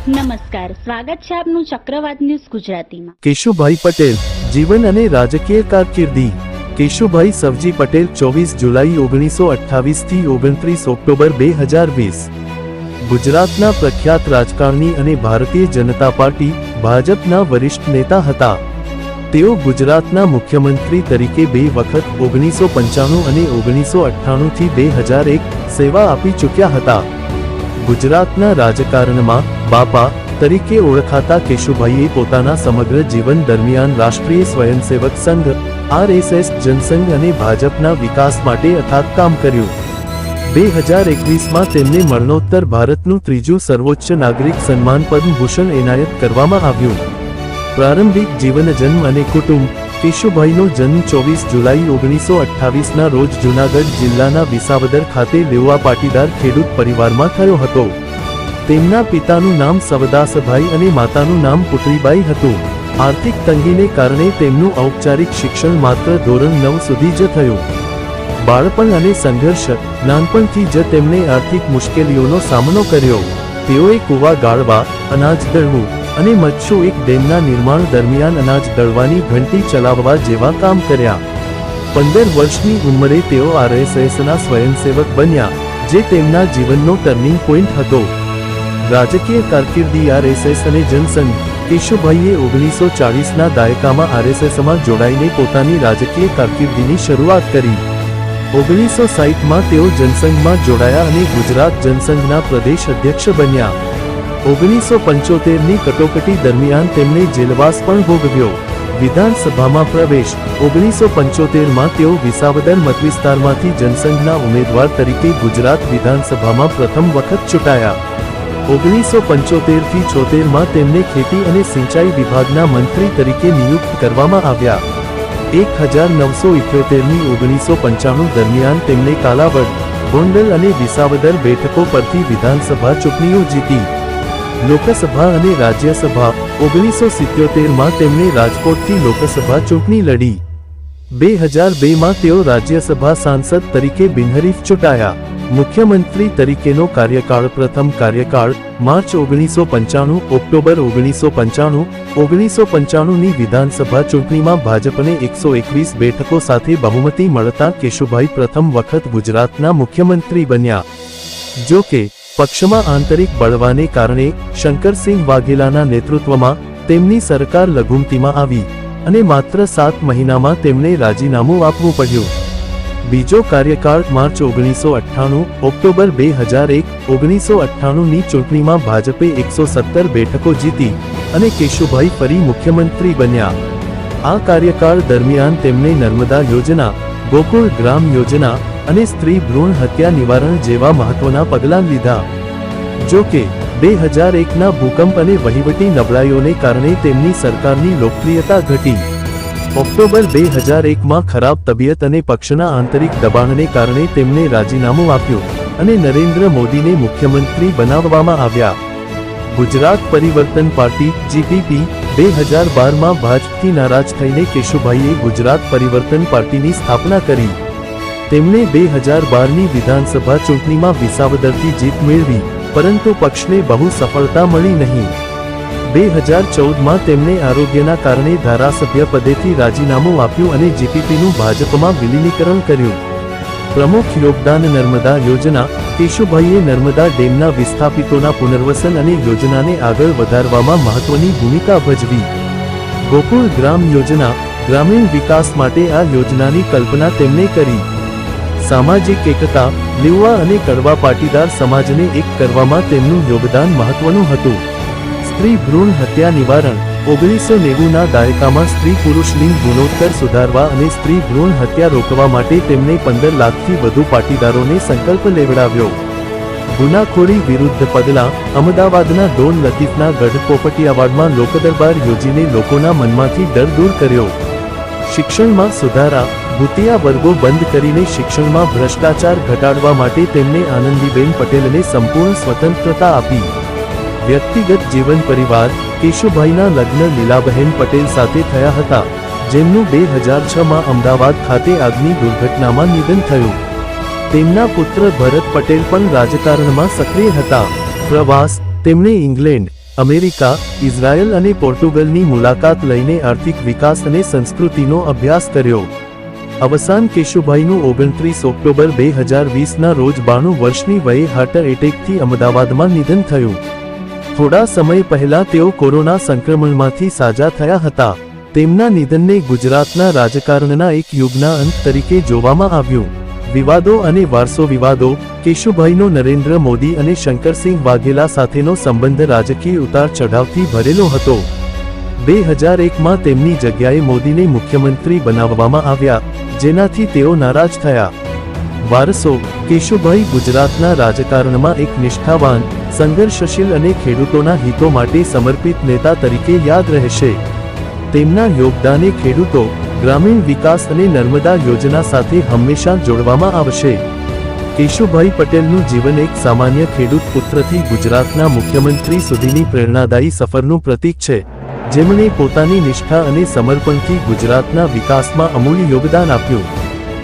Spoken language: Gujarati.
નમસ્કાર, સ્વાગત છે આપનું ચક્રવાત ન્યૂઝ ગુજરાતીમાં। કેશુભાઈ પટેલ જીવન અને રાજકીય કારકિર્દી। કેશુભાઈ સવજી પટેલ 24 જુલાઈ 1928 થી 29 ઓક્ટોબર 2020 ગુજરાતના પ્રખ્યાત રાજકારણી અને ભારતીય જનતા પાર્ટી ભાજપના વરિષ્ઠ નેતા હતા। તેઓ ગુજરાતના મુખ્યમંત્રી તરીકે 2 વખત 1995 અને 1998 થી 2001 સેવા આપી ચૂક્યા હતા। ગુજરાતના રાજકારણમાં બાપા તરીકે ઓળખાતા કેશુભાઈએ પોતાના સમગ્ર જીવન દરમિયાન રાષ્ટ્રીય સ્વયંસેવક સંઘ RSS જનસંઘ અને ભાજપના વિકાસ માટે અથાગ કામ કર્યું। 2021માં તેમને મરણોત્તર ભારતનું ત્રીજું સર્વોચ્ચ નાગરિક સન્માન પદ્મ ભૂષણ એનાયત કરવામાં આવ્યું। પ્રારંભિક જીવન જન્મ અને કુટુંબ। કેશુભાઈનો જન્મ 24 જુલાઈ 1928ના રોજ જૂનાગઢ જિલ્લાના વિસાવદર ખાતે લેવા પાટીદાર ખેડૂત પરિવારમાં થયો હતો। તેમના પિતાનું નામ સવદાસભાઈ અને માતાનું નામ પુત્રીબાઈ હતું। આર્થિક તંગીને કારણે તેમનું ઔપચારિક શિક્ષણ માત્ર ધોરણ 9 સુધી જ થયું। બાળપણ અને સંઘર્ષ। નાનપણથી જ તેમણે આર્થિક મુશ્કેલીઓનો સામનો કર્યો। તેઓએ કૂવા ગાળવા, અનાજ દળવું અને મચ્છુ એક ડેમના નિર્માણ દરમિયાન અનાજ દળવાની ઘંટી ચલાવવા જેવા કામ કર્યા। 15 વર્ષની ઉંમરે તેઓ RSSના સ્વયંસેવક બન્યા, જે તેમના જીવનનો ટર્નિંગ પોઈન્ટ હતો। રાજકીય કારકિર્દી। RSS અને જનસંઘ। કેશુભાઈએ 1940ના દાયકામાં RSSમાં જોડાઈને પોતાની રાજકીય કારકિર્દીની શરૂઆત કરી। 1960માં તેઓ જનસંઘમાં જોડાયા અને ગુજરાત જનસંઘના પ્રદેશ અધ્યક્ષ બન્યા। 1975ની કટોકટી દરમિયાન તેમણે જેલવાસ પણ ભોગવ્યો। વિધાનસભામાં પ્રવેશ। 1975માં તેઓ વિસાવદર મતવિસ્તારમાંથી જનસંઘના ઉમેદવાર તરીકે ગુજરાત વિધાનસભામાં પ્રથમ વખત ચૂંટાયા। 1975થી 76માં તેમને ખેતી અને સિંચાઈ વિભાગના મંત્રી તરીકે નિયુક્ત કરવામાં આવ્યા। 1978ની 1995 દરમિયાન તેમણે કાલાવડ, ગોંડલ અને વિસાવદર બેઠકો પરથી વિધાનસભા ચૂંટણીઓ જીતી। લોકસભા અને રાજ્યસભા। 1977માં તેમણે રાજકોટથી લોકસભા ચૂંટણી લડી। 2002માં તેઓ રાજ્યસભા સાંસદ તરીકે બિનહરીફ ચૂંટાયા। મુખ્યમંત્રી તરીકેનો કાર્યકાળ। પ્રથમ કાર્યકાળ માર્ચ 1995 ઓક્ટોબર 1995। 1995ની વિધાનસભા ચૂંટણીમાં ભાજપને 121 બેઠકો સાથે બહુમતી મળતા કેશુભાઈ પ્રથમ વખત ગુજરાતના મુખ્યમંત્રી બન્યા। જો કે પક્ષમાં આંતરિક બળવાને કારણે શંકરસિંહ વાઘેલાના નેતૃત્વમાં તેમની સરકાર લઘુમતીમાં આવી અને માત્ર 7 મહિનામાં તેમને રાજીનામું આપવું પડ્યું। બીજો કાર્યકાળ માર્ચ 1998 ઓક્ટોબર 2001। 1998ની ચૂંટણીમાં ભાજપે 117 બેઠકો જીતી અને કેશુભાઈ ફરી મુખ્યમંત્રી બન્યા। આ કાર્યકાળ દરમિયાન તેમણે નર્મદા યોજના, ગોકુળ ગ્રામ યોજના અને સ્ત્રી ભ્રૂણ હત્યા નિવારણ જેવા મહત્વના પગલાં લીધા। જો કે 2001ના ભૂકંપ અને વહીવટી નબળાઈઓને કારણે તેમની સરકારની લોકપ્રિયતા ઘટી। ઓક્ટોબર 2001માં ખરાબ તબિયત અને પક્ષના આંતરિક દબાણને કારણે તેમણે રાજીનામું આપ્યું અને નરેન્દ્ર મોદીને મુખ્યમંત્રી બનાવવામાં આવ્યા। ગુજરાત પરિવર્તન પાર્ટી GPP। 2012માં ભાજપથી નારાજ થઈને કેશુભાઈએ ગુજરાત પરિવર્તન પાર્ટીની સ્થાપના કરી। તેમણે 2012ની વિધાનસભા ચૂંટણીમાં વિસાવદરથી જીત મેળવી, પરંતુ પક્ષને બહુ સફળતા મળી નહીં। 2014માં તેમણે આરોગ્યના કારણે ધારાસભ્ય પદેથી રાજીનામું આપ્યું અને GPPનું ભાજપમાં વિલીનીકરણ કર્યું। પ્રમુખ યોગદાન। નર્મદા યોજના। કેશુભાઈએ નર્મદા ડેમના વિસ્થાપિતોના પુનર્વસન અને યોજનાને આગળ વધારવામાં મહત્વની ભૂમિકા ભજવી। ગોકુળ ગ્રામ યોજના। ગ્રામીણ વિકાસ માટે આ યોજનાની કલ્પના તેમણે કરી। સામાજિક એકતા। લેવા અને કડવા પાટીદાર સમાજને એક કરવામાં તેમનું યોગદાન મહત્વનું હતું। સ્ત્રી ભ્રૂણ હત્યા નિવારણ। 1990ના દાયકામાં સ્ત્રી પુરુષ લિંગ ગુણોત્તર સુધારવા અને સ્ત્રી ભ્રૂણ હત્યા રોકવા માટે તેમણે 15 લાખથી વધુ પાટીદારોને સંકલ્પ લેવડાવ્યો। ગુનાખોરી વિરુદ્ધ પગલાં। અમદાવાદના ડોન લતીફના ગઢ પોપટિયાવાડમાં લોકદરબાર યોજીને લોકોના મનમાંથી ડર દૂર કર્યો। શિક્ષણમાં સુધારા। ભૂતિયા વર્ગો બંધ કરીને શિક્ષણમાં ભ્રષ્ટાચાર ઘટાડવા માટે તેમણે આનંદીબેન પટેલને સંપૂર્ણ સ્વતંત્રતા આપી। વ્યક્તિગત જીવન। પરિવાર। કેશુભાઈના લગ્ન લીલાબહેન પટેલ સાથે થયા હતા, જેમનું 2006માં અમદાવાદ ખાતે આગની દુર્ઘટનામાં નિધન થયું। તેમના પુત્ર ભરત પટેલ પણ રાજકારણમાં સક્રિય હતા। પ્રવાસ। તેમણે ઇંગ્લેન્ડ, અમેરિકા, ઇઝરાયલ અને પોર્ટુગલની મુલાકાત લઈને આર્થિક વિકાસ અને સંસ્કૃતિનો અભ્યાસ કર્યો. અવસાન કેશુભાઈનું 29 ઓક્ટોબર 2020ના રોજ 92 વર્ષની વયે હાર્ટ એટેકથી અમદાવાદમાં નિધન થયું. થોડા સમય પહેલા તેઓ કોરોના સંક્રમણમાંથી સાજા થયા હતા. તેમના નિધનને ગુજરાતના રાજકારણના એક યુગના અંત તરીકે જોવામાં આવ્યું. વિવાદો અને વારસો વિવાદો. કેશુભાઈનો નરેન્દ્ર મોદી અને શંકરસિંહ વાઘેલા સાથેનો સંબંધ રાજકીય ઉતાર ચઢાવથી ભરેલો હતો. 2001માં તેમની જગ્યાએ મોદીને મુખ્યમંત્રી બનાવવામાં આવ્યા, જેનાથી તેઓ નારાજ થયા. વારસો. કેશુભાઈ ગુજરાતના રાજકારણમાં એક નિષ્ઠાવાન, સંઘર્ષશીલ અને ખેડૂતોના હિતો માટે સમર્પિત નેતા તરીકે યાદ રહેશે. તેમના યોગદાને ખેડૂતો, ગ્રામીણ વિકાસ અને નર્મદા યોજના સાથે હંમેશા જોડવામાં આવશે. કેશુભાઈ પટેલનું જીવન એક સામાન્ય ખેડૂત પુત્રથી ગુજરાતના મુખ્યમંત્રી સુધીની પ્રેરણાદાયી સફરનું પ્રતીક છે, જેમણે પોતાની નિષ્ઠા અને સમર્પણથી ગુજરાતના વિકાસમાં અમૂલ્ય યોગદાન આપ્યું.